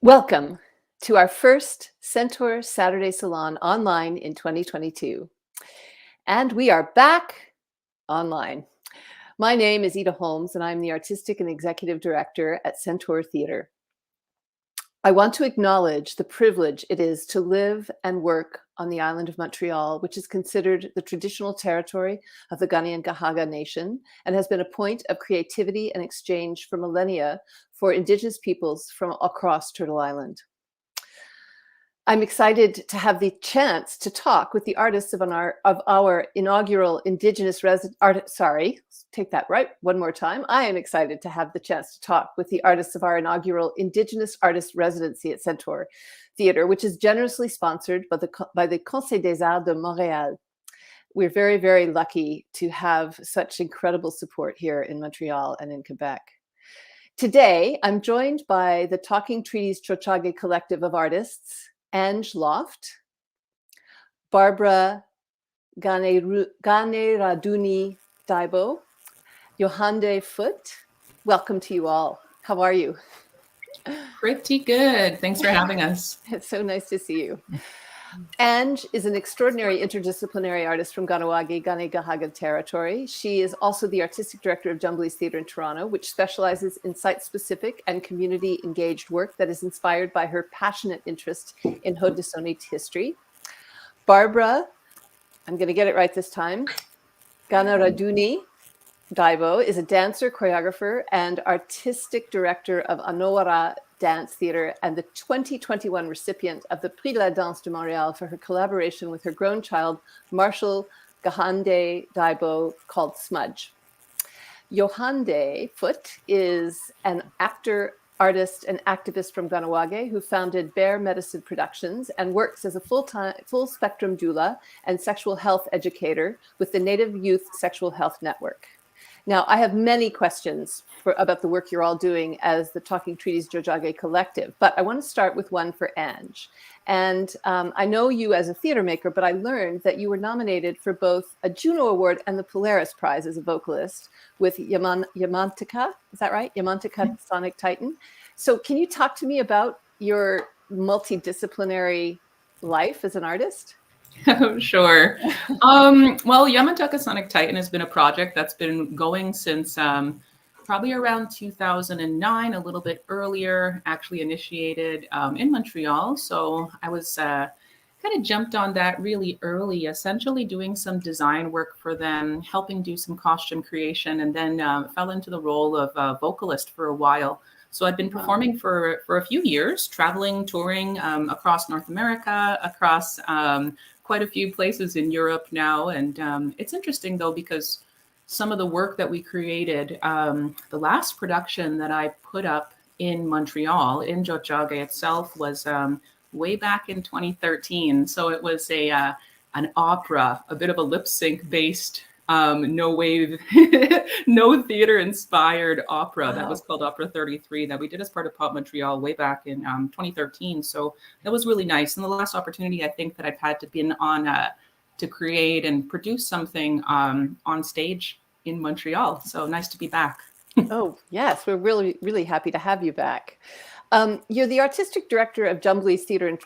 Welcome to our first Centaur Saturday Salon online in 2022. And we are back online. My name is Ida Holmes, and I'm the Artistic and Executive Director at Centaur Theatre. I want to acknowledge the privilege it is to live and work on the island of Montreal, which is considered the traditional territory of the Kanien'kehá:ka Nation and has been a point of creativity and exchange for millennia for Indigenous peoples from across Turtle Island. I'm excited to have the chance to talk with the artists of our inaugural Indigenous take that right one more time. I am excited to have the chance to talk with the artists of our inaugural Indigenous Artist Residency at Centaur Theatre, which is generously sponsored by the Conseil des Arts de Montréal. We're very, very lucky to have such incredible support here in Montreal and in Quebec. Today, I'm joined by the Talking Treaties Tiohtia collective of artists, Ange Loft, Barbara Ganeraduni Daibo, Yohande Foot. Welcome to you all. How are you? Pretty good. Thanks for having us. It's so nice to see you. Ange is an extraordinary interdisciplinary artist from Kahnawake, Kanien'kehá:ka territory. She is also the artistic director of Jumbly's Theatre in Toronto, which specializes in site-specific and community-engaged work that is inspired by her passionate interest in Haudenosaunee history. Barbara, I'm going to get it right this time, Ganeraduni Daibo is a dancer, choreographer, and artistic director of Anowara Dance Theatre and the 2021 recipient of the Prix de la Danse de Montréal for her collaboration with her grown child, Marshall Gahande Daibo, called Smudge. Yohande Foot is an actor, artist, and activist from Kahnawake who founded Bear Medicine Productions and works as a full-spectrum doula and sexual health educator with the Native Youth Sexual Health Network. Now, I have many questions about the work you're all doing as the Talking Treaties Tiohtia collective, but I want to start with one for Ange. And I know you as a theater maker, but I learned that you were nominated for both a Juno Award and the Polaris Prize as a vocalist with Yamantika, is that right? Yamantika Sonic Titan. So can you talk to me about your multidisciplinary life as an artist? Oh, sure. Well, Yamantuka Sonic Titan has been a project that's been going since probably around 2009, a little bit earlier, actually initiated in Montreal. So I was kind of jumped on that really early, essentially doing some design work for them, helping do some costume creation, and then fell into the role of vocalist for a while. So I'd been performing for a few years, traveling, touring across North America, across quite a few places in Europe now. And it's interesting, though, because some of the work that we created, the last production that I put up in Montreal, in Tiohtia itself, was way back in 2013. So it was an opera, a bit of a lip sync based no wave, no theater inspired opera that was called Opera 33 that we did as part of Pop Montreal way back in 2013. So that was really nice. And the last opportunity I think that I've had to be on to create and produce something on stage in Montreal. So nice to be back. Oh, yes. We're really, really happy to have you back. You're the artistic director of Jumbly's Theatre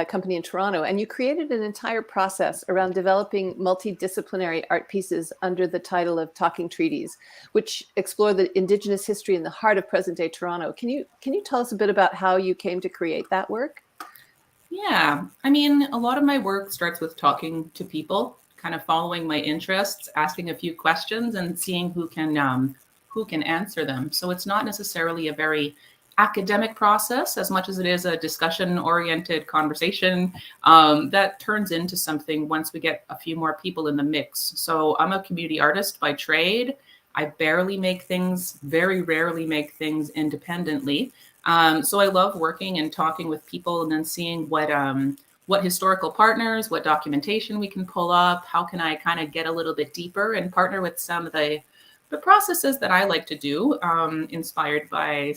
Company in Toronto, and you created an entire process around developing multidisciplinary art pieces under the title of Talking Treaties, which explore the Indigenous history in the heart of present-day Toronto. Can you tell us a bit about how you came to create that work? Yeah, I mean, a lot of my work starts with talking to people, kind of following my interests, asking a few questions, and seeing who can answer them. So it's not necessarily a very academic process as much as it is a discussion-oriented conversation that turns into something once we get a few more people in the mix. So I'm a community artist by trade. I barely make things, very rarely make things independently. So I love working and talking with people and then seeing what historical partners, what documentation we can pull up, how can I kind of get a little bit deeper and partner with some of the processes that I like to do, inspired by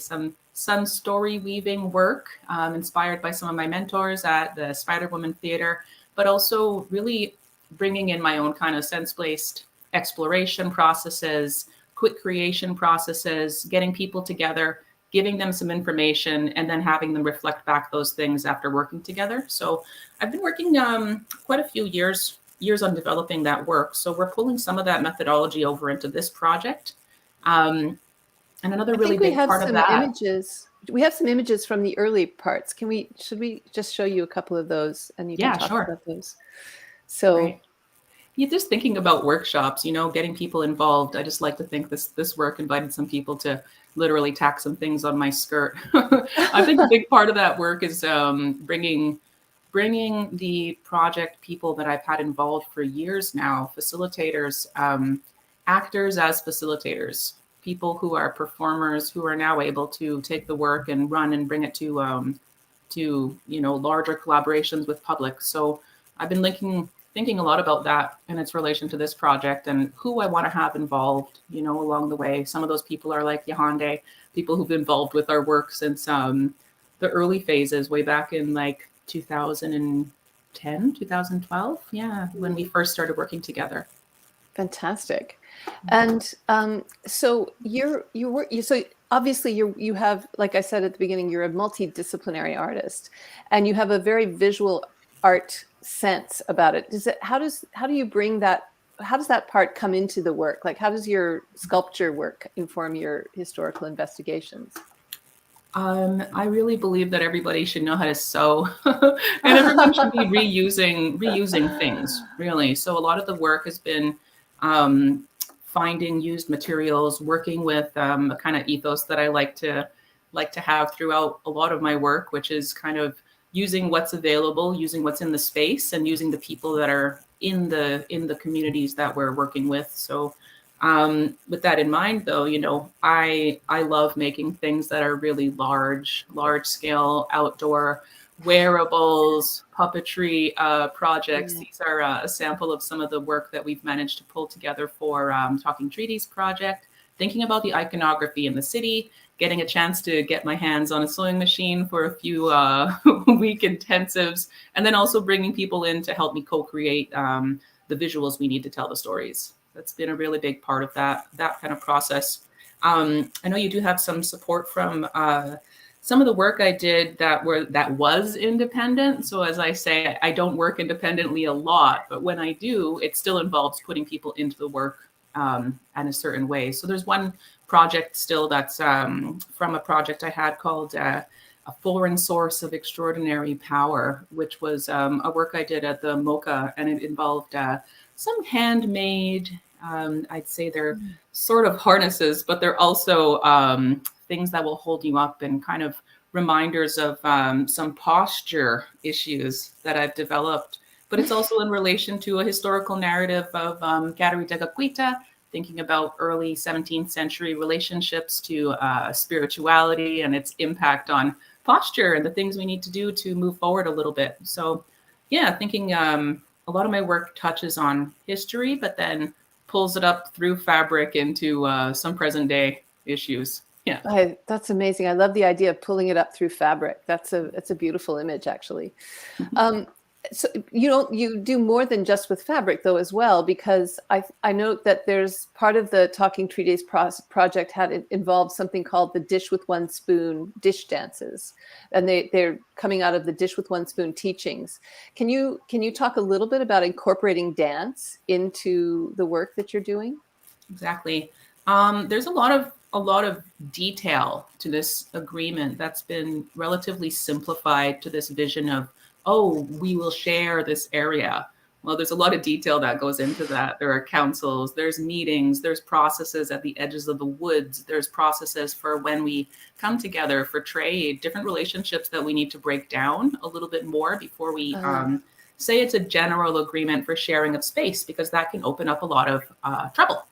some story weaving work, inspired by some of my mentors at the Spider Woman Theatre, but also really bringing in my own kind of sense-based exploration processes, quick creation processes, getting people together, giving them some information, and then having them reflect back those things after working together. So I've been working quite a few years on developing that work. So we're pulling some of that methodology over into this project. And another I really think we big have part of some that. images. We have some images from the early parts. Should we just show you a couple of those and you can Yeah, talk sure. about those? So, Right. Yeah, just thinking about workshops, getting people involved. I just like to think this work invited some people to literally tack some things on my skirt. I think a big part of that work is bringing the project people that I've had involved for years now, facilitators, actors as facilitators, people who are performers who are now able to take the work and run and bring it to larger collaborations with public. So I've been thinking a lot about that in its relation to this project and who I want to have involved, along the way. Some of those people are like Yahande, people who've been involved with our work since the early phases, way back in like 2010, 2012. Yeah, when we first started working together. fantastic. And so so obviously you have, like I said at the beginning, you're a multidisciplinary artist, and you have a very visual art sense about it. How do you bring that? How does that part come into the work? Like, how does your sculpture work inform your historical investigations? I really believe that everybody should know how to sew, and everyone should be reusing things, really. So a lot of the work has been um, finding used materials, working with a kind of ethos that I like to have throughout a lot of my work, which is kind of using what's available, using what's in the space, and using the people that are in the communities that we're working with. So with that in mind, though, I love making things that are really large scale, outdoor, wearables, puppetry projects. Yeah. These are a sample of some of the work that we've managed to pull together for Talking Treaties project. Thinking about the iconography in the city, getting a chance to get my hands on a sewing machine for a few week intensives, and then also bringing people in to help me co-create the visuals we need to tell the stories. That's been a really big part of that kind of process. I know you do have some support from some of the work I did that was independent. So as I say, I don't work independently a lot, but when I do, it still involves putting people into the work in a certain way. So there's one project still that's from a project I had called A Foreign Source of Extraordinary Power, which was a work I did at the MOCA, and it involved some handmade, I'd say they're sort of harnesses, but they're also things that will hold you up and kind of reminders of some posture issues that I've developed. But it's also in relation to a historical narrative of Gatari de Gaquita, thinking about early 17th century relationships to spirituality and its impact on posture and the things we need to do to move forward a little bit. So yeah, thinking a lot of my work touches on history, but then pulls it up through fabric into some present day issues. Yeah. That's amazing. I love the idea of pulling it up through fabric. It's a beautiful image, actually. So you do more than just with fabric, though, as well, because I note that there's part of the Talking Treaties project had involved something called the Dish with One Spoon dish dances, and they're coming out of the Dish with One Spoon teachings. Can you talk a little bit about incorporating dance into the work that you're doing? Exactly. There's a lot of detail to this agreement that's been relatively simplified to this vision of, oh, we will share this area. Well, there's a lot of detail that goes into that. There are councils, there's meetings, there's processes at the edges of the woods, there's processes for when we come together for trade, different relationships that we need to break down a little bit more before we say it's a general agreement for sharing of space, because that can open up a lot of trouble,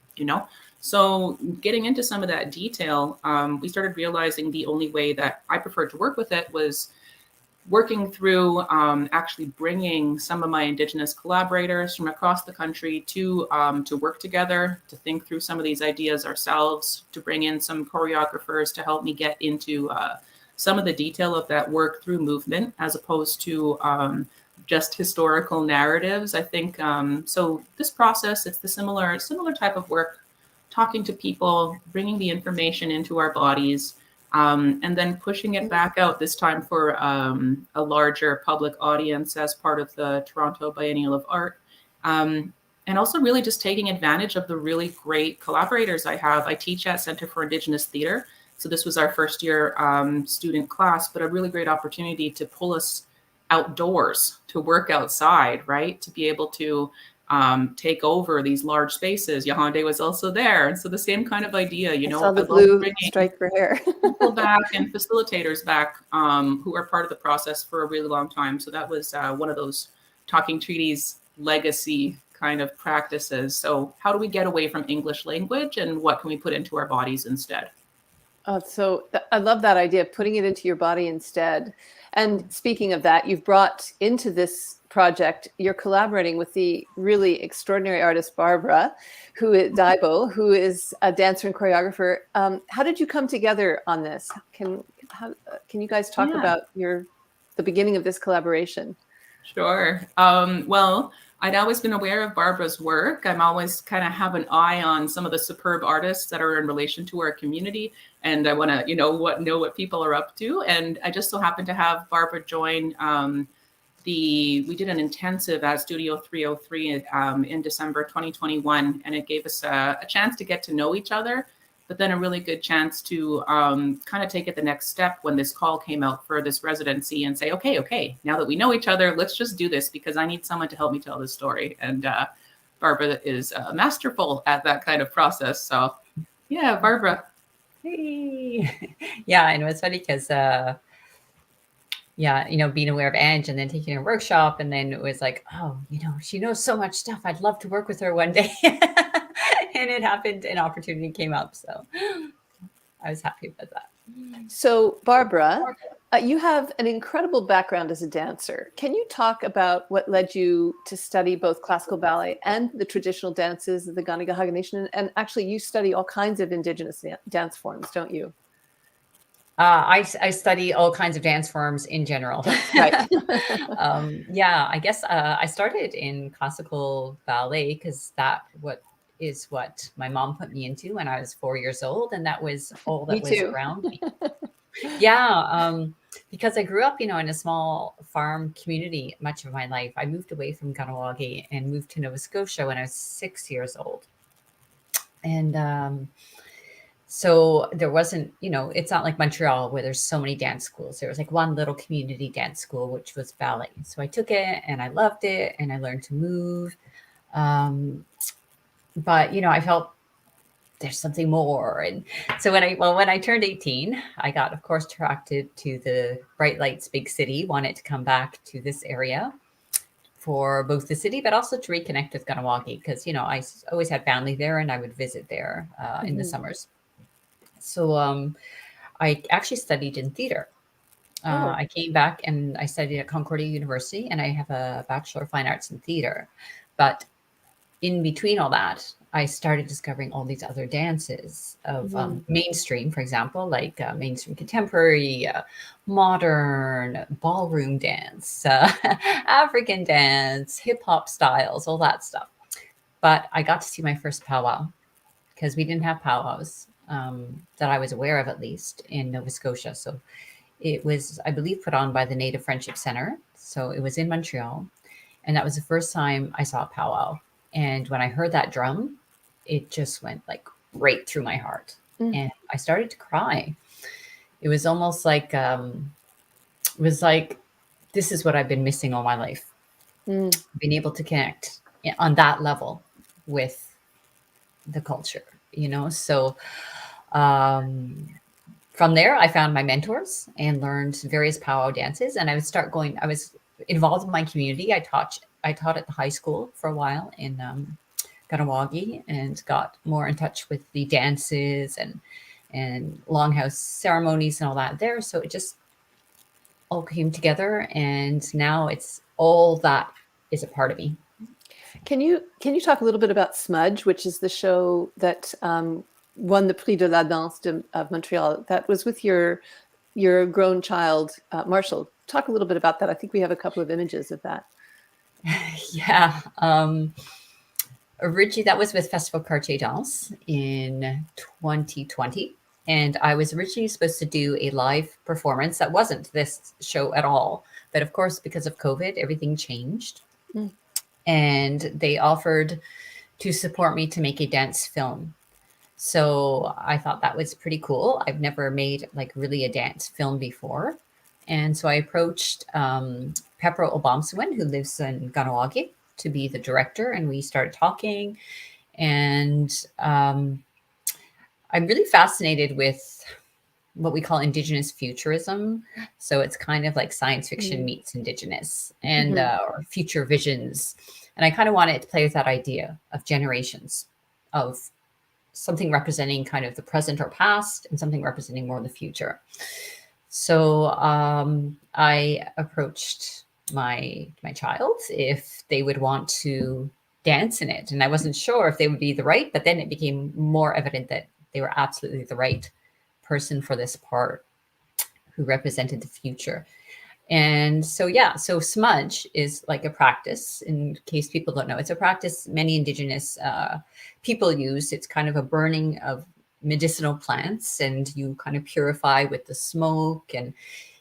So getting into some of that detail, we started realizing the only way that I preferred to work with it was working through actually bringing some of my Indigenous collaborators from across the country to work together, to think through some of these ideas ourselves, to bring in some choreographers to help me get into some of the detail of that work through movement, as opposed to just historical narratives. I think so. This process, it's the similar type of work, talking to people, bringing the information into our bodies, and then pushing it back out this time for a larger public audience as part of the Toronto Biennial of Art. And also really just taking advantage of the really great collaborators I have. I teach at Center for Indigenous Theatre. So this was our first year student class, but a really great opportunity to pull us outdoors, to work outside, right? To be able to take over these large spaces. Yahande was also there. And so the same kind of idea, I saw the I love blue bringing stripe for hair. people back and facilitators back who are part of the process for a really long time. So that was one of those Talking Treaties legacy kind of practices. So how do we get away from English language and what can we put into our bodies instead? I love that idea, putting it into your body instead. And speaking of that, you've brought into this project, you're collaborating with the really extraordinary artist Barbara, Daibo, who is a dancer and choreographer. How did you come together on this? Can you guys talk about the beginning of this collaboration? Sure. Well, I'd always been aware of Barbara's work. I'm always kind of have an eye on some of the superb artists that are in relation to our community, and I want to, know what people are up to. And I just so happened to have Barbara join we did an intensive at Studio 303 in December 2021, and it gave us a chance to get to know each other, but then a really good chance to kind of take it the next step when this call came out for this residency and say, okay, now that we know each other, let's just do this because I need someone to help me tell this story. And Barbara is masterful at that kind of process. So yeah, Barbara. Hey. Yeah, I know it's funny because being aware of Ange and then taking a workshop, and then it was like, oh, she knows so much stuff. I'd love to work with her one day. And it happened, an opportunity came up. So I was happy about that. So Barbara, you have an incredible background as a dancer. Can you talk about what led you to study both classical ballet and the traditional dances of the Kanien'kehá:ka Nation? And actually, you study all kinds of Indigenous dance forms, don't you? I study all kinds of dance forms in general. Right. I guess I started in classical ballet because is what my mom put me into when I was 4 years old, and that was all that was around me. Because I grew up, in a small farm community much of my life. I moved away from Kahnawake and moved to Nova Scotia when I was 6 years old, and so there wasn't, it's not like Montreal where there's so many dance schools. There was like one little community dance school, which was ballet. So I took it and I loved it and I learned to move. But, I felt there's something more. And so when I turned 18, I got, of course, attracted to the bright lights, big city, wanted to come back to this area for both the city, but also to reconnect with Kahnawake because, I always had family there and I would visit there in the summers. So I actually studied in theater. I came back and I studied at Concordia University, and I have a Bachelor of Fine Arts in theater. But in between all that, I started discovering all these other dances of mainstream, for example, like mainstream contemporary, modern, ballroom dance, African dance, hip hop styles, all that stuff. But I got to see my first powwow because we didn't have powwows. That I was aware of, at least in Nova Scotia. So it was, I believe, put on by the Native Friendship Center. So it was in Montreal. And that was the first time I saw a powwow. And when I heard that drum, it just went like right through my heart. And I started to cry. It was almost like, this is what I've been missing all my life. Being able to connect on that level with the culture, So from there, I found my mentors and learned various powwow dances. And I was involved in my community. I taught at the high school for a while in Kahnawake and got more in touch with the dances and longhouse ceremonies and all that there. So it just all came together. And now it's all that is a part of me. Can you talk a little bit about Smudge, which is the show that won the Prix de la Danse of Montreal? That was with your grown child, Marshall. Talk a little bit about that. I think we have a couple of images of that. Yeah. Originally, that was with Festival Quartier Danse in 2020. And I was originally supposed to do a live performance that wasn't this show at all. But of course, because of COVID, everything changed. Mm. And they offered to support me to make a dance film. So I thought that was pretty cool. I've never made like really a dance film before. And so I approached Pepper Obamsawin, who lives in Ganawagi, to be the director. And we started talking. And I'm really fascinated with what we call Indigenous futurism. So it's kind of like science fiction meets Indigenous and or future visions. And I kind of wanted to play with that idea of generations, of something representing kind of the present or past and something representing more the future. So I approached my child if they would want to dance in it. And I wasn't sure if they would be the right, but then it became more evident that they were absolutely the right person for this part, who represented the future. And so, yeah, so smudge is like a practice. In case people don't know, it's a practice many Indigenous people use. It's kind of a burning of medicinal plants, and you kind of purify with the smoke. And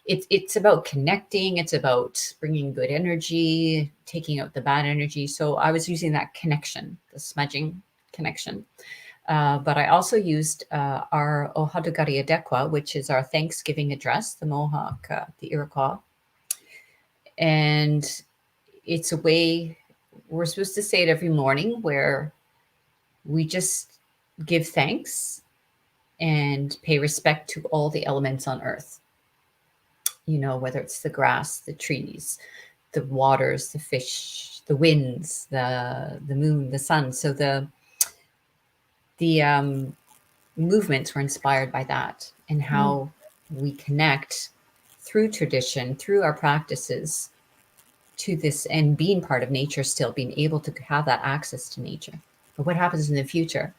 it's about connecting. It's about bringing good energy, taking out the bad energy. So I was using that connection, the smudging connection. But I also used our Ohadugari Adekwa, which is our Thanksgiving address, the Mohawk, the Iroquois. And it's a way, we're supposed to say it every morning, where we just give thanks and pay respect to all the elements on earth. You know, whether it's the grass, the trees, the waters, the fish, the winds, the moon, the sun. So the movements were inspired by that, and how we connect through tradition, through our practices, to this, and being part of nature, still being able to have that access to nature. But what happens in the future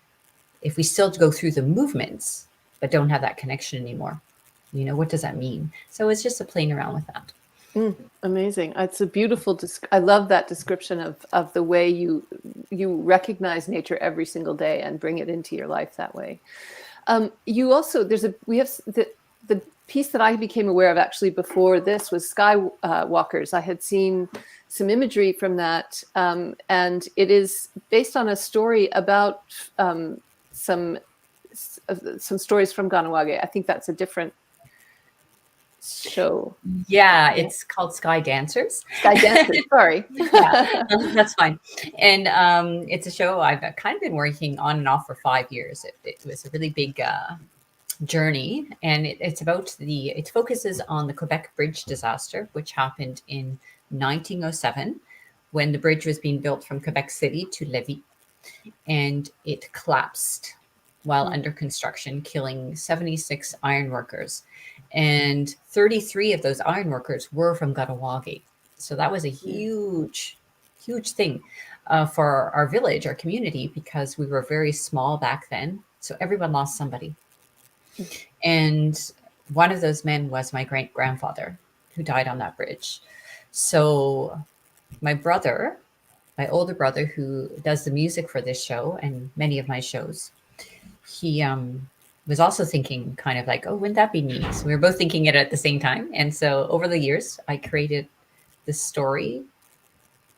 if we still go through the movements but don't have that connection anymore? You know, what does that mean? So it's just a playing around with that. Amazing. It's a beautiful, I love that description of the way you recognize nature every single day and bring it into your life that way. You also, we have the piece that I became aware of actually before this was Skywalkers. I had seen some imagery from that, and it is based on a story about some stories from Ganawagi. I think that's a different show. Yeah, it's called Sky Dancers. Sky Dancers, sorry. Yeah, that's fine. And it's a show I've kind of been working on and off for 5 years. It was a really big journey, and it focuses on the Quebec Bridge disaster, which happened in 1907 when the bridge was being built from Quebec City to Lévis, and it collapsed while under construction, killing 76 iron workers. And 33 of those iron workers were from Ganawagi. So that was a huge, huge thing for our village, our community, because we were very small back then. So everyone lost somebody. And one of those men was my great-grandfather, who died on that bridge. So my older brother, who does the music for this show and many of my shows, he was also thinking kind of like, oh, wouldn't that be neat? So we were both thinking it at the same time. And so over the years, I created this story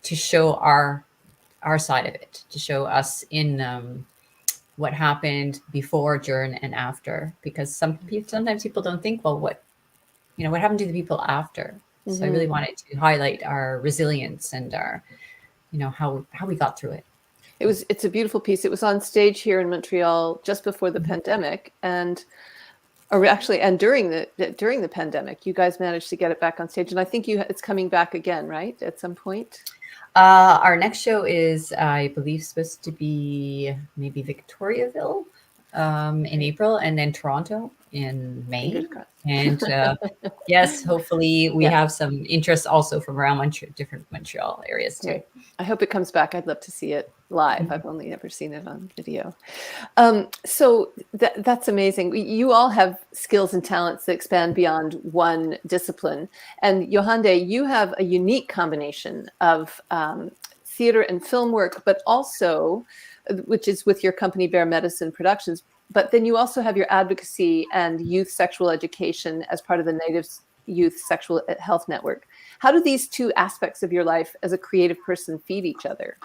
to show our side of it, to show us in what happened before, during, and after. Because sometimes people don't think, well, what happened to the people after? Mm-hmm. So I really wanted to highlight our resilience and our, how we got through it. It's a beautiful piece. It was on stage here in Montreal just before the pandemic, and during the pandemic, you guys managed to get it back on stage, and I think it's coming back again, right? At some point. Our next show is, I believe, supposed to be maybe Victoriaville in April, and then Toronto in May. And yes, hopefully we have some interest also from around different Montreal areas too. Okay. I hope it comes back. I'd love to see it live. I've only ever seen it on video. So that's amazing. You all have skills and talents that expand beyond one discipline. And Yohande, you have a unique combination of theater and film work, but also, which is with your company Bear Medicine Productions, but then you also have your advocacy and youth sexual education as part of the Native Youth Sexual Health Network. How do these two aspects of your life as a creative person feed each other?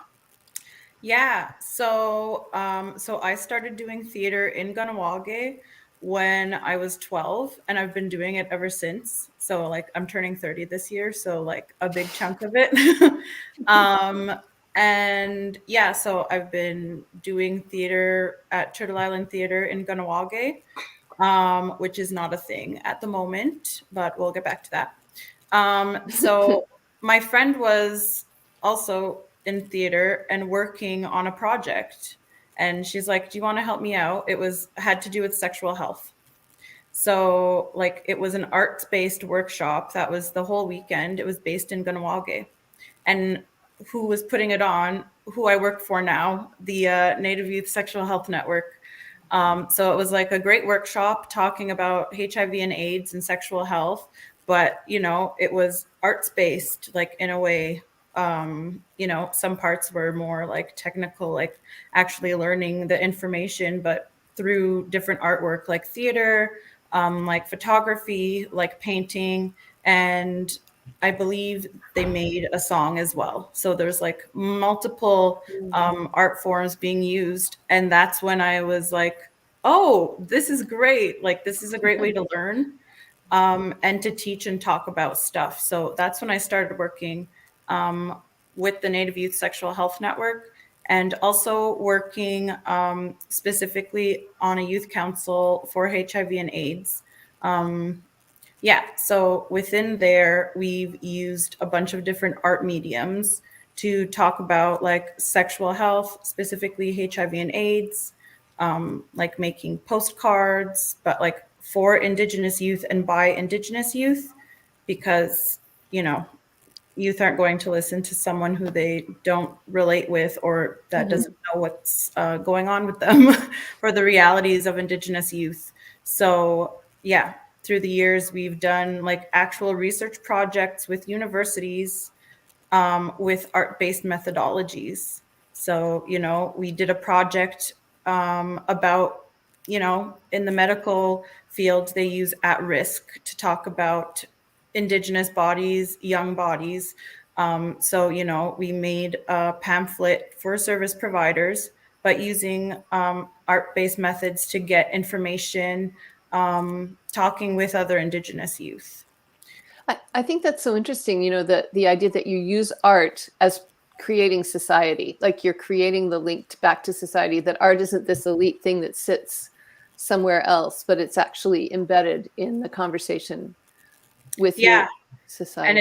Yeah, so I started doing theater in Ganawage when I was 12, and I've been doing it ever since. So like I'm turning 30 this year, so like a big chunk of it. um, and yeah, so I've been doing theater at Turtle Island Theater in Ganawage, which is not a thing at the moment, but we'll get back to that. So my friend was also in theater and working on a project, and she's like, "Do you want to help me out?" It had to do with sexual health. So like it was an arts-based workshop that was the whole weekend. It was based in Ganawage, and who was putting it on, who I work for now, the Native Youth Sexual Health Network. So it was like a great workshop talking about HIV and AIDS and sexual health, but it was arts based, like in a way. Some parts were more like technical, like actually learning the information, but through different artwork, like theater, like photography, like painting, and I believe they made a song as well. So there's like multiple art forms being used. And that's when I was like, oh, this is great. Like, this is a great way to learn and to teach and talk about stuff. So that's when I started working with the Native Youth Sexual Health Network, and also working specifically on a youth council for HIV and AIDS. So within there, we've used a bunch of different art mediums to talk about like sexual health, specifically HIV and AIDS, like making postcards, but like for Indigenous youth and by Indigenous youth, because, youth aren't going to listen to someone who they don't relate with or that doesn't know what's going on with them or the realities of Indigenous youth. So yeah, through the years, we've done like actual research projects with universities with art-based methodologies. So, we did a project about, in the medical field, they use at risk to talk about Indigenous bodies, young bodies. So, we made a pamphlet for service providers, but using art-based methods to get information, talking with other Indigenous youth. I think that's so interesting, the idea that you use art as creating society, like you're creating the link back to society, that art isn't this elite thing that sits somewhere else, but it's actually embedded in the conversation with your society.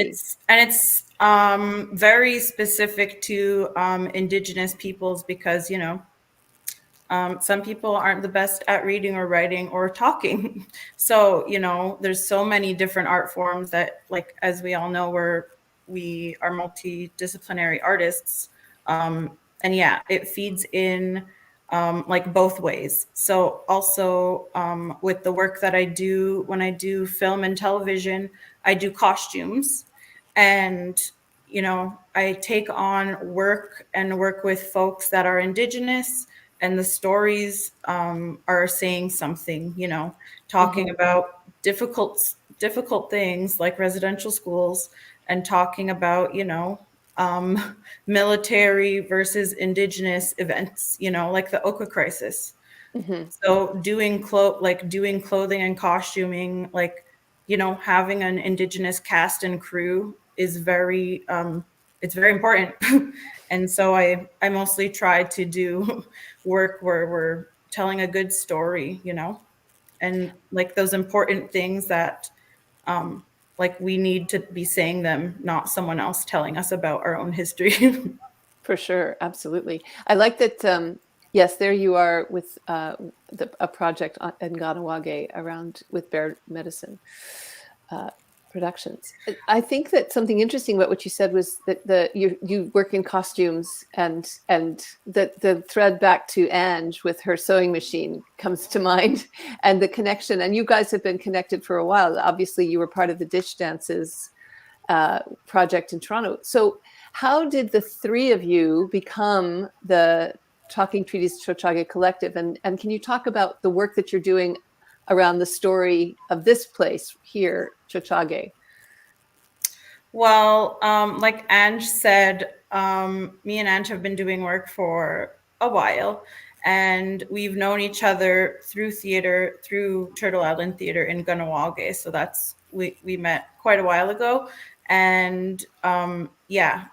And it's very specific to Indigenous peoples, because some people aren't the best at reading or writing or talking. So there's so many different art forms that, like, as we all know, we are multidisciplinary artists, and it feeds in like both ways. So also with the work that I do, when I do film and television, I do costumes, and I take on work and work with folks that are Indigenous, and the stories are saying something, talking about difficult things like residential schools, and talking about military versus Indigenous events, like the Oka crisis. So doing clothing and costuming, like having an Indigenous cast and crew is very it's very important. And so I mostly try to do work where we're telling a good story, and like those important things that like we need to be saying them, not someone else telling us about our own history. For sure, absolutely. I like that. Yes, there you are with a project in Ganawage around with Bear Medicine Productions. I think that something interesting about what you said was that you work in costumes, and the thread back to Ange with her sewing machine comes to mind, and the connection. And you guys have been connected for a while. Obviously, you were part of the Dish Dances project in Toronto. So how did the three of you become the Talking Treaties Tiohtia Collective. And can you talk about the work that you're doing around the story of this place here, Tiohtia? Well, like Ange said, me and Ange have been doing work for a while, and we've known each other through theater, through Turtle Island Theater in Ganawage. So we met quite a while ago, and yeah,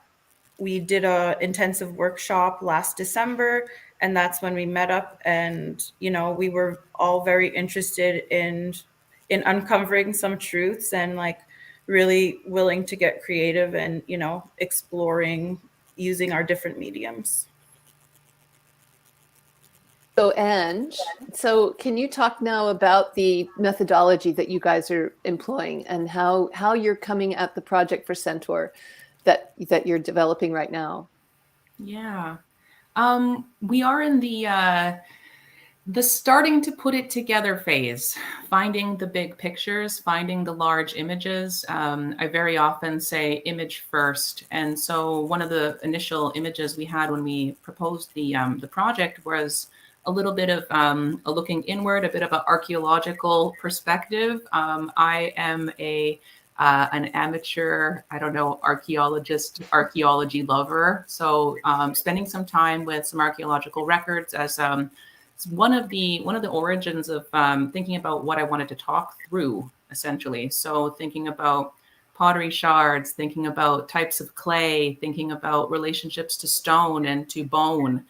we did a intensive workshop last December, and that's when we met up. And we were all very interested in uncovering some truths, and like really willing to get creative and exploring using our different mediums. So, Ange, can you talk now about the methodology that you guys are employing and how you're coming at the project for Centaur that you're developing right now? Yeah. We are in the starting to put it together phase, finding the big pictures, finding the large images. I very often say image first. And so one of the initial images we had when we proposed the project was a little bit of a looking inward, a bit of an archaeological perspective. I am an amateur, I don't know, archaeology lover. So spending some time with some archaeological records as it's one of the origins of thinking about what I wanted to talk through, essentially. So thinking about pottery shards, thinking about types of clay, thinking about relationships to stone and to bone,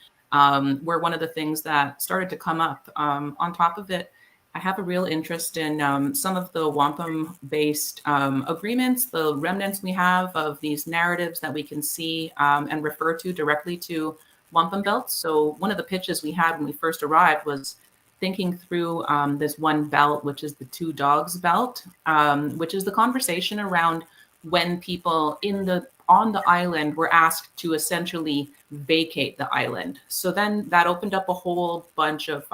were one of the things that started to come up. On top of it, I have a real interest in some of the wampum-based agreements, the remnants we have of these narratives that we can see and refer to directly to wampum belts. So one of the pitches we had when we first arrived was thinking through this one belt, which is the two dogs belt, which is the conversation around when people on the island were asked to essentially vacate the island. So then that opened up a whole bunch of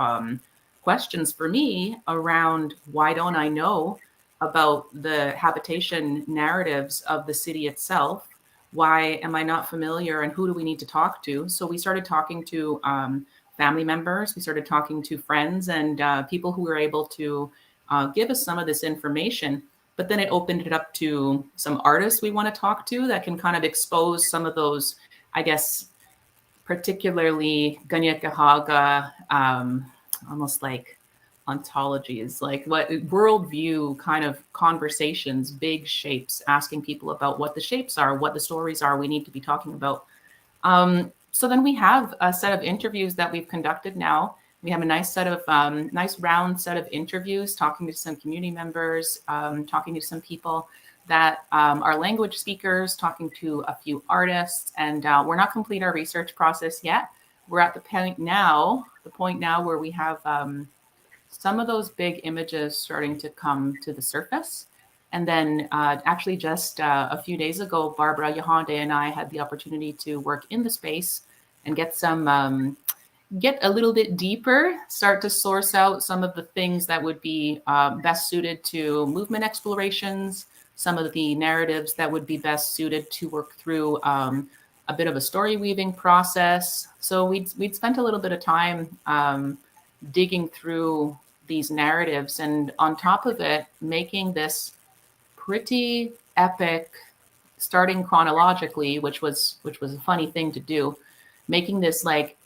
questions for me around why don't I know about the habitation narratives of the city itself? Why am I not familiar, and who do we need to talk to? So we started talking to family members, we started talking to friends and people who were able to give us some of this information. But then it opened it up to some artists we want to talk to that can kind of expose some of those, I guess, particularly Ganyakahaga, almost like ontologies, like what worldview kind of conversations, big shapes, asking people about what the shapes are, what the stories are we need to be talking about. So then we have a set of interviews that we've conducted now. We have a nice set of nice round set of interviews, talking to some community members, talking to some people that are language speakers, talking to a few artists, and we're not complete our research process yet. We're at the point now where we have some of those big images starting to come to the surface. And then actually just a few days ago, Barbara Yahande and I had the opportunity to work in the space and get a little bit deeper, start to source out some of the things that would be best suited to movement explorations, some of the narratives that would be best suited to work through a bit of a story weaving process. So we'd spent a little bit of time digging through these narratives, and on top of it, making this pretty epic, starting chronologically, which was a funny thing to do, making this like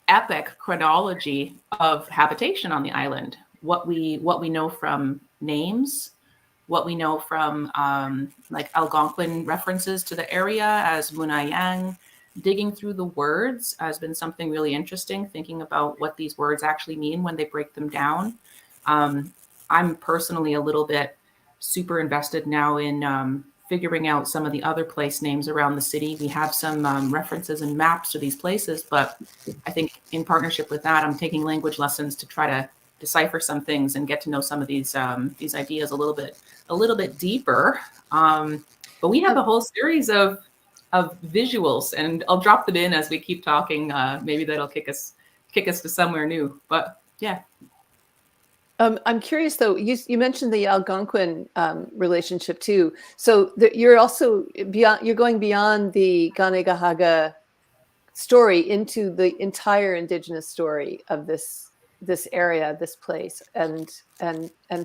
epic chronology of habitation on the island, what we know from names, what we know from like Algonquin references to the area as Munayang. Digging through the words has been something really interesting, thinking about what these words actually mean when they break them down. I'm personally a little bit super invested now in figuring out some of the other place names around the city. We have some references and maps to these places, but I think in partnership with that, I'm taking language lessons to try to decipher some things and get to know some of these ideas a little bit deeper. But we have a whole series of visuals, and I'll drop them in as we keep talking. Maybe that'll kick us to somewhere new. But yeah. I'm curious though. You mentioned the Algonquin relationship too. So you're also beyond. You're going beyond the Ganegahaga story into the entire indigenous story of this area, this place, and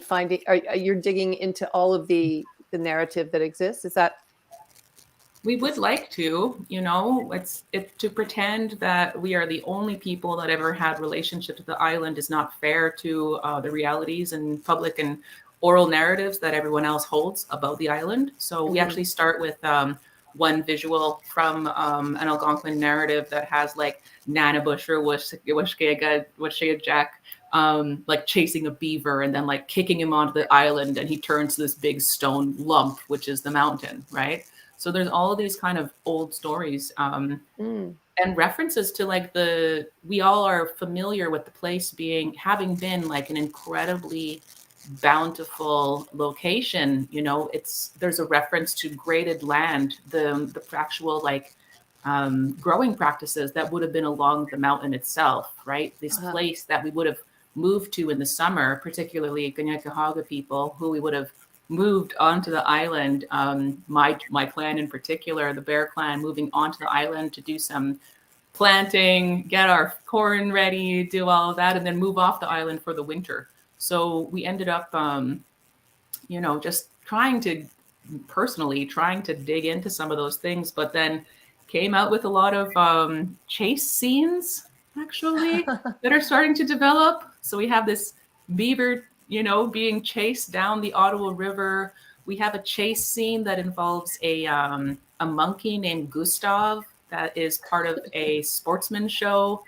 finding, you're digging into all of the narrative that exists. Is that? We would like to, it's to pretend that we are the only people that ever had relationship to the island is not fair to the realities and public and oral narratives that everyone else holds about the island. So we actually start with one visual from an Algonquin narrative that has like Nana Busher, Washega Jack, like chasing a beaver and then like kicking him onto the island, and he turns to this big stone lump, which is the mountain, right? So there's all of these kind of old stories and references to like we all are familiar with the place having been like an incredibly bountiful location. There's a reference to graded land, the actual like growing practices that would have been along the mountain itself, right? This place that we would have moved to in the summer, particularly Kanien'kehá:ka people who we would have moved onto the island. My clan in particular, the Bear Clan, moving onto the island to do some planting, get our corn ready, do all of that, and then move off the island for the winter. So we ended up, just trying to dig into some of those things, but then came out with a lot of chase scenes, actually, that are starting to develop. So we have this beaver, being chased down the Ottawa River. We have a chase scene that involves a monkey named Gustav that is part of a sportsman show,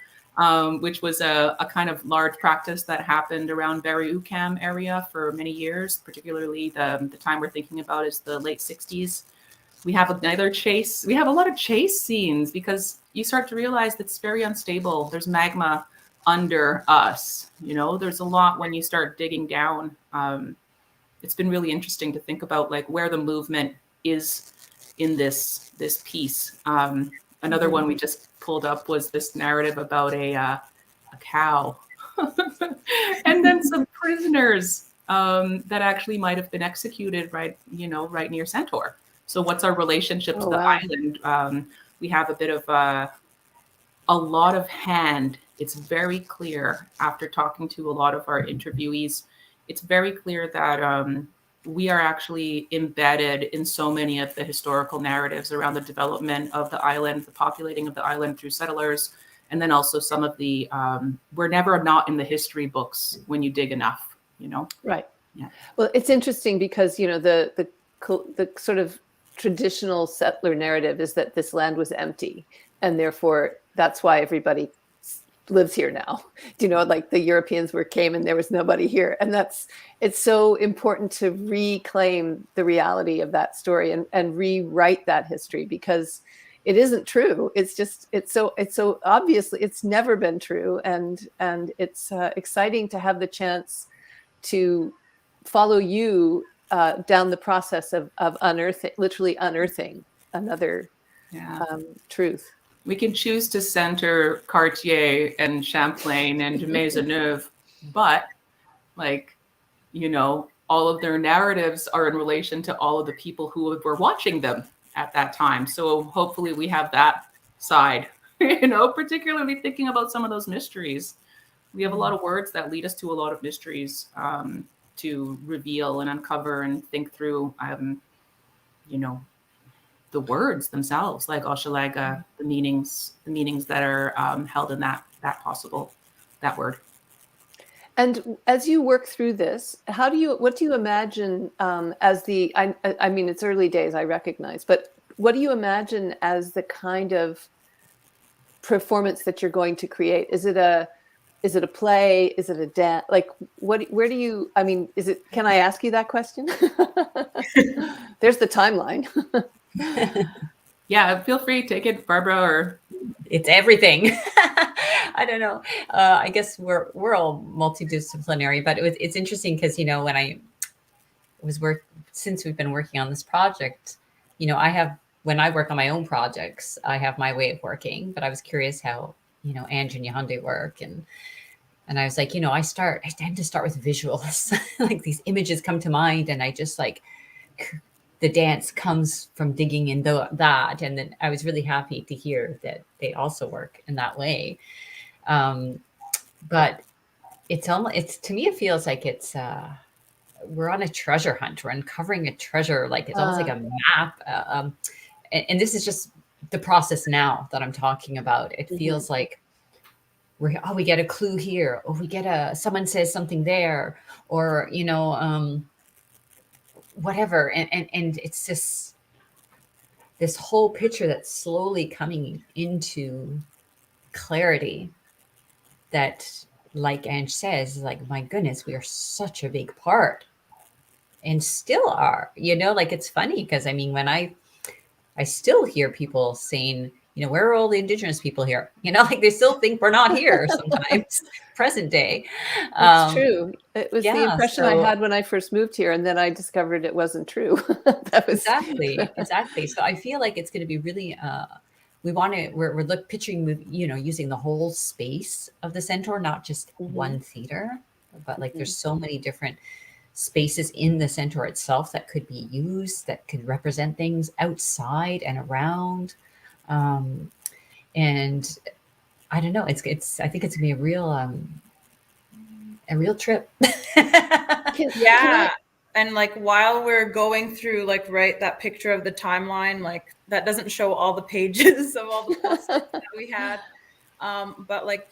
which was a kind of large practice that happened around Barrie Ucam area for many years, particularly the time we're thinking about is the late 60s. We have another chase. We have a lot of chase scenes because you start to realize that it's very unstable. There's magma under us. There's a lot when you start digging down. It's been really interesting to think about like where the movement is in this piece. Another one we just pulled up was this narrative about a cow and then some prisoners that actually might have been executed right near Centaur. So what's our relationship to the island? We have a bit of a lot of hand. It's very clear after talking to a lot of our interviewees, it's very clear that we are actually embedded in so many of the historical narratives around the development of the island, the populating of the island through settlers, and then also some of the, we're never not in the history books when you dig enough, Right. Yeah. Well, it's interesting because, the sort of traditional settler narrative is that this land was empty, and therefore that's why everybody lives here now. Like the Europeans came and there was nobody here. And it's so important to reclaim the reality of that story and rewrite that history, because it isn't true. It's so obviously it's never been true. And it's exciting to have the chance to follow you down the process of unearthing, literally unearthing another truth. We can choose to center Cartier and Champlain and Maisonneuve, but all of their narratives are in relation to all of the people who were watching them at that time. So hopefully we have that side, particularly thinking about some of those mysteries. We have a lot of words that lead us to a lot of mysteries to reveal and uncover and think through, the words themselves, like Hochelaga, the meanings that are held in that word. And as you work through this, what do you imagine as I mean, it's early days, I recognize, but what do you imagine as the kind of performance that you're going to create? Is it a play? Is it a dance? Like can I ask you that question? There's the timeline. Yeah, feel free to take it, Barbara, or it's everything. I don't know. I guess we're all multidisciplinary, but it's interesting because since we've been working on this project, when I work on my own projects, I have my way of working. But I was curious how Ange and Yahande work, and I was like, I tend to start with visuals, like these images come to mind, and I just like the dance comes from digging in that. And then I was really happy to hear that they also work in that way. But it's to me, it feels like we're on a treasure hunt. We're uncovering a treasure, like it's almost like a map. And this is just the process now that I'm talking about. It feels like we get a clue here, or we get someone says something there, or whatever, and it's just this whole picture that's slowly coming into clarity. That, like Ange says, like, my goodness, we are such a big part, and still are. Like, it's funny because I mean, when I still hear people saying, where are all the Indigenous people here? Like, they still think we're not here sometimes, present day. It's true. It was the yeah, impression I had when I first moved here, and then I discovered it wasn't true. That was exactly. So I feel like it's going to be really, we're picturing, using the whole space of the centaur, not just one theater, but like there's so many different spaces in the centaur itself that could be used, that could represent things outside and around. And I don't know, I think it's gonna be a real trip. And like, while we're going through, like, that picture of the timeline, like, that doesn't show all the pages of all the posts that we had. But like,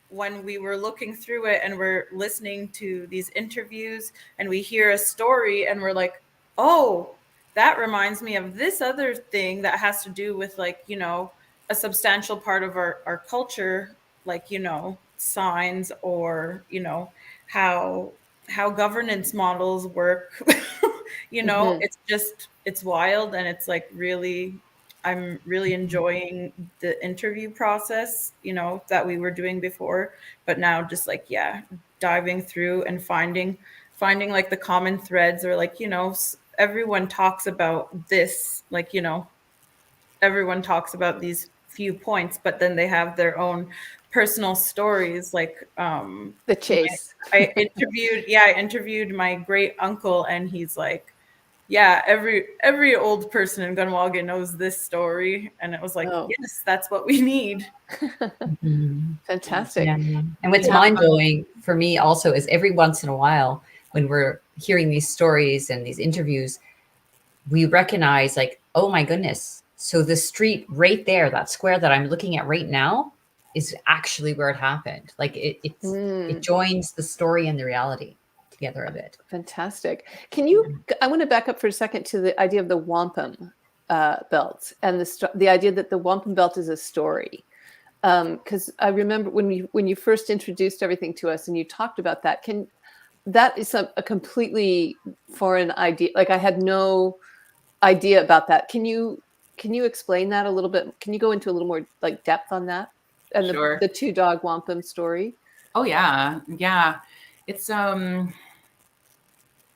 when we were looking through it and we're listening to these interviews and we hear a story and we're like, oh, that reminds me of this other thing that has to do with, like, a substantial part of our culture, like, signs, or, how governance models work. It's wild, and it's like, really, I'm really enjoying the interview process, that we were doing before, but now just like, diving through and finding like the common threads, or like, everyone talks about this, like, everyone talks about these few points, but then they have their own personal stories. Like, the chase. I interviewed my great uncle, and he's like, every old person in Gunawalga knows this story. And it was like, yes, that's what we need. Fantastic. Yeah. And what's mind-blowing for me also is, every once in a while, when we're hearing these stories and these interviews, we recognize, like, oh my goodness, so the street right there, that square that I'm looking at right now, is actually where it happened. Like, it joins the story and the reality together a bit. Fantastic. I want to back up for a second to the idea of the Wampum belt, and the idea that the Wampum belt is a story. Because I remember when you first introduced everything to us and you talked about that, that is a completely foreign idea. Like, I had no idea about that. Can you explain that a little bit? Can you go into a little more, like, depth on that and Sure. the two dog wampum story? Oh yeah. It's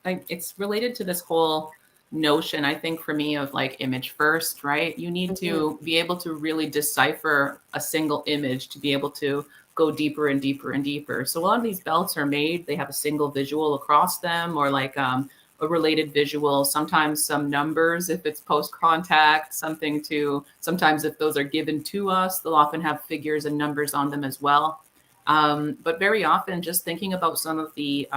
it's related to this whole notion, I think, for me, of like image first, right? You need to be able to really decipher a single image to be able to go deeper and deeper and deeper. So a lot of these belts are made, they have a single visual across them, or like a related visual, sometimes some numbers if it's post-contact, sometimes if those are given to us, they'll often have figures and numbers on them as well. But very often, just thinking about some of the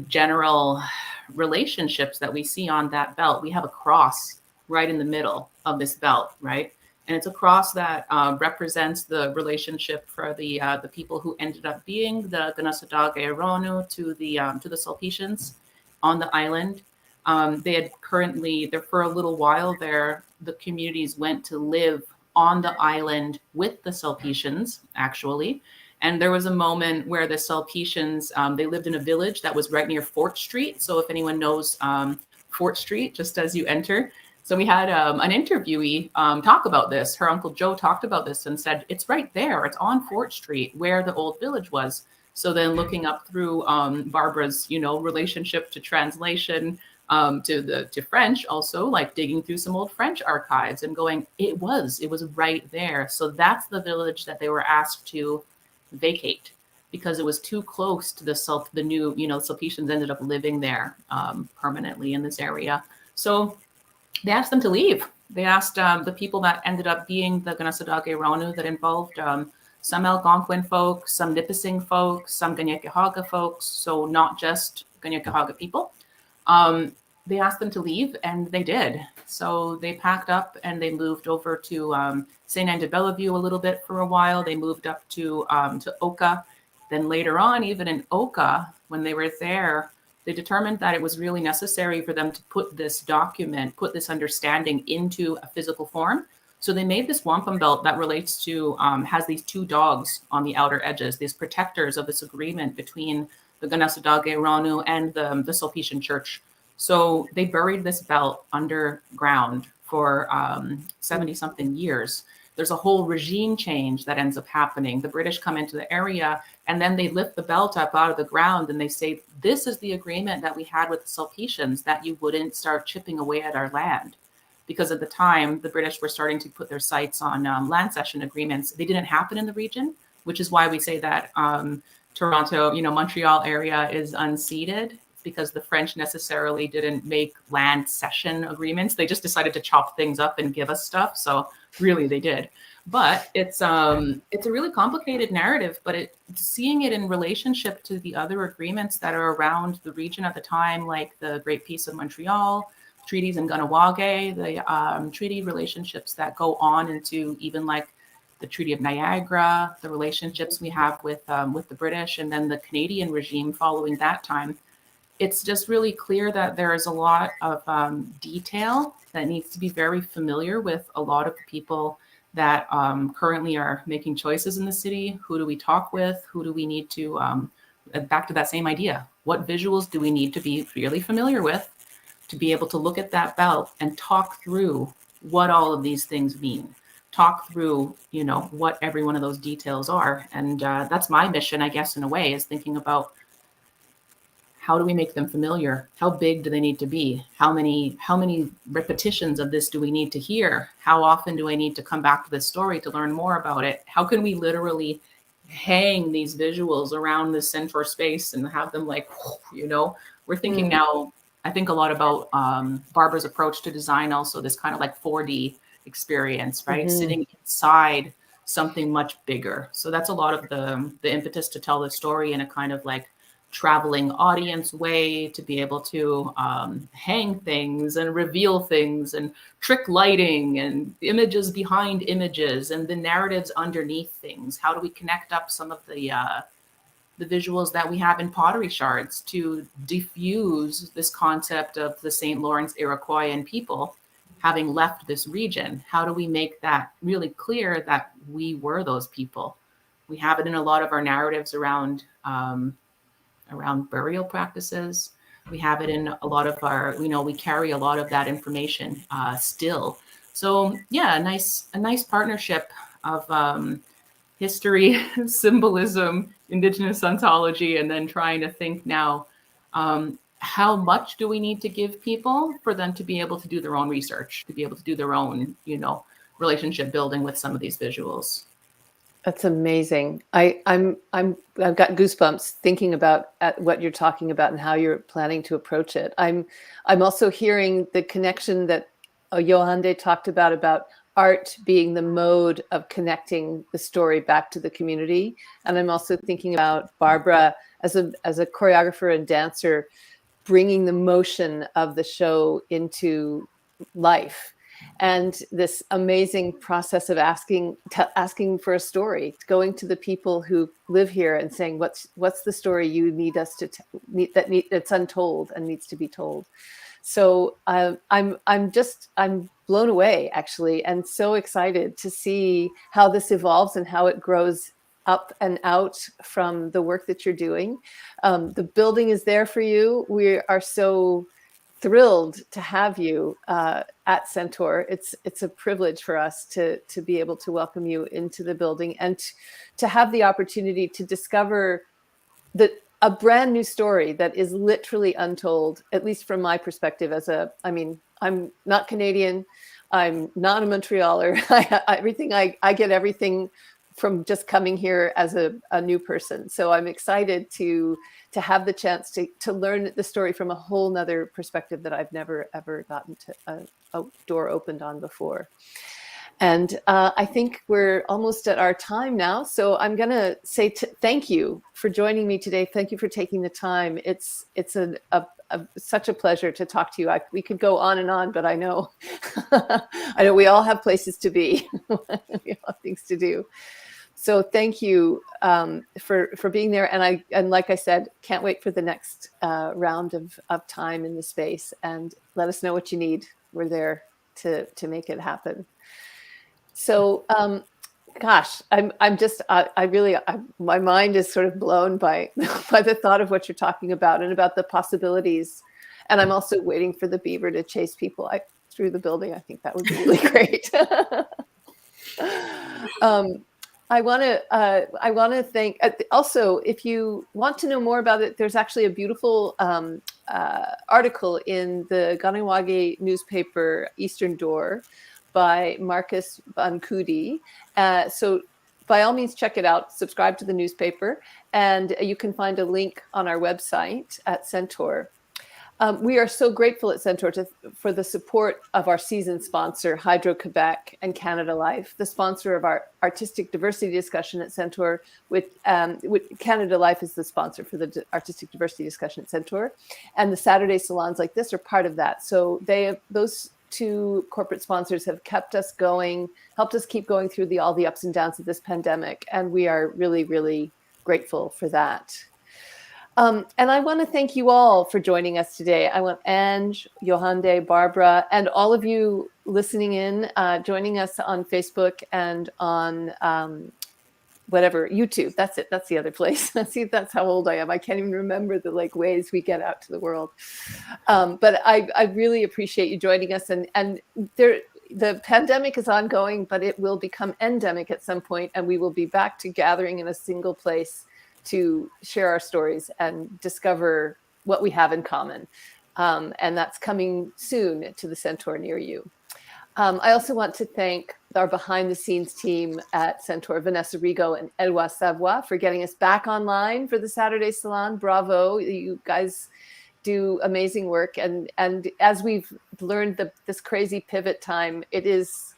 general relationships that we see on that belt, we have a cross right in the middle of this belt, right? And it's a cross that represents the relationship for the people who ended up being the Ganasadage Eronu to the Sulpicians on the island. They had there for a little while there, the communities went to live on the island with the Sulpicians, actually. And there was a moment where the Sulpicians, they lived in a village that was right near Fort Street. So if anyone knows Fort Street, just as you enter. So we had an interviewee talk about this. Her Uncle Joe talked about this and said, it's right there. It's on Fort Street where the old village was. So then looking up through Barbara's, relationship to translation, to French, also like digging through some old French archives and going, it was right there. So that's the village that they were asked to vacate because it was too close to the new, Sulpicians ended up living there permanently in this area. So they asked them to leave. They asked the people that ended up being the Ganasadage Ronu that involved some Algonquin folks, some Nipissing folks, some Ganyekehaga folks, so not just Ganyekehaga people. They asked them to leave, and they did. So they packed up and they moved over to St. Anne de Bellevue a little bit for a while. They moved up to Oka. Then later on, even in Oka, when they were there, they determined that it was really necessary for them to put this document, put this understanding into a physical form. So they made this wampum belt that relates to, has these two dogs on the outer edges, these protectors of this agreement between the Ganasadage Ronu and the Sulpician Church. So they buried this belt underground for 70-something years. There's a whole regime change that ends up happening. The British come into the area, and then they lift the belt up out of the ground and they say, this is the agreement that we had with the Sulpicians, that you wouldn't start chipping away at our land. Because at the time, the British were starting to put their sights on land cession agreements. They didn't happen in the region, which is why we say that Toronto, Montreal area is unceded, because the French necessarily didn't make land cession agreements. They just decided to chop things up and give us stuff. So really they did. But it's a really complicated narrative, but seeing it in relationship to the other agreements that are around the region at the time, like the Great Peace of Montreal, treaties in Ganawage, the treaty relationships that go on into even like the Treaty of Niagara, the relationships we have with the British, and then the Canadian regime following that time. It's just really clear that there is a lot of detail that needs to be very familiar with a lot of the people that currently are making choices in the city. Who do we talk with? Who do we need to, back to that same idea, what visuals do we need to be really familiar with to be able to look at that belt and talk through what all of these things mean? Talk through, what every one of those details are. And that's my mission, I guess, in a way, is thinking about, how do we make them familiar? How big do they need to be? How many repetitions of this do we need to hear? How often do I need to come back to this story to learn more about it? How can we literally hang these visuals around the centaur space and have them we're thinking now, I think a lot about Barbara's approach to design, also this kind of like 4D experience, right? Sitting inside something much bigger. So that's a lot of the impetus to tell the story in a kind of like traveling audience way, to be able to hang things and reveal things and trick lighting and images behind images and the narratives underneath things. How do we connect up some of the visuals that we have in pottery shards to diffuse this concept of the St. Lawrence Iroquoian people having left this region? How do we make that really clear that we were those people? We have it in a lot of our narratives around burial practices. We have it in a lot of our, we carry a lot of that information still. So yeah, a nice partnership of history, symbolism, Indigenous ontology, and then trying to think now, how much do we need to give people for them to be able to do their own research, to be able to do their own, relationship building with some of these visuals. That's amazing. I've got goosebumps thinking about what you're talking about and how you're planning to approach it. I'm also hearing the connection that Yohande talked about art being the mode of connecting the story back to the community. And I'm also thinking about Barbara as a choreographer and dancer, bringing the motion of the show into life. And this amazing process of asking for a story, going to the people who live here and saying, what's the story you need us to that's untold and needs to be told. So I'm blown away, actually, and so excited to see how this evolves and how it grows up and out from the work that you're doing. The building is there for you. We are so thrilled to have you at Centaur. It's a privilege for us to be able to welcome you into the building and to have the opportunity to discover a brand new story that is literally untold, at least from my perspective I'm not Canadian. I'm not a Montrealer. I get everything from just coming here as a new person. So I'm excited to have the chance to learn the story from a whole nother perspective that I've never ever gotten to a door opened on before. And I think we're almost at our time now. So I'm going to say thank you for joining me today. Thank you for taking the time. It's such a pleasure to talk to you. We could go on and on, but I know we all have places to be. We all have things to do. So thank you for being there. And like I said, can't wait for the next round of time in the space. And let us know what you need. We're there to make it happen. So, gosh, my mind is sort of blown by the thought of what you're talking about and about the possibilities. And I'm also waiting for the beaver to chase people through the building. I think that would be really great. I want to thank. Also, if you want to know more about it, there's actually a beautiful article in the Ganawage newspaper Eastern Door by Marcus Bancudi. So by all means, check it out, subscribe to the newspaper, and you can find a link on our website at Centaur. We are so grateful at Centaur for the support of our season sponsor, Hydro-Quebec and Canada Life, the sponsor of our artistic diversity discussion at Centaur. With Canada Life is the sponsor for the artistic diversity discussion at Centaur. And the Saturday salons like this are part of that. So those two corporate sponsors have kept us going, helped us keep going through all the ups and downs of this pandemic. And we are really, really grateful for that. And I want to thank you all for joining us today. I want Ange, Yohande, Barbara, and all of you listening in, joining us on Facebook and on YouTube. That's it. That's the other place. See, that's how old I am. I can't even remember the ways we get out to the world. But I really appreciate you joining us. And the pandemic is ongoing, but it will become endemic at some point, and we will be back to gathering in a single place to share our stories and discover what we have in common. And that's coming soon to the Centaur near you. I also want to thank our behind-the-scenes team at Centaur, Vanessa Rigo and Edouard Savoie, for getting us back online for the Saturday Salon. Bravo, you guys do amazing work. And as we've learned this crazy pivot time, it is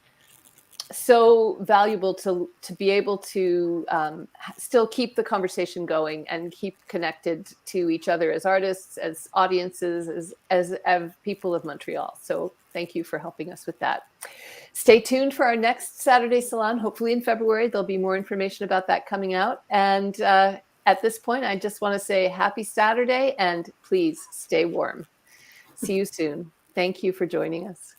so valuable to be able to still keep the conversation going and keep connected to each other as artists, as audiences, as people of Montreal. So thank you for helping us with that. Stay tuned for our next Saturday Salon. Hopefully in February, there'll be more information about that coming out. And at this point, I just want to say happy Saturday and please stay warm. See you soon. Thank you for joining us.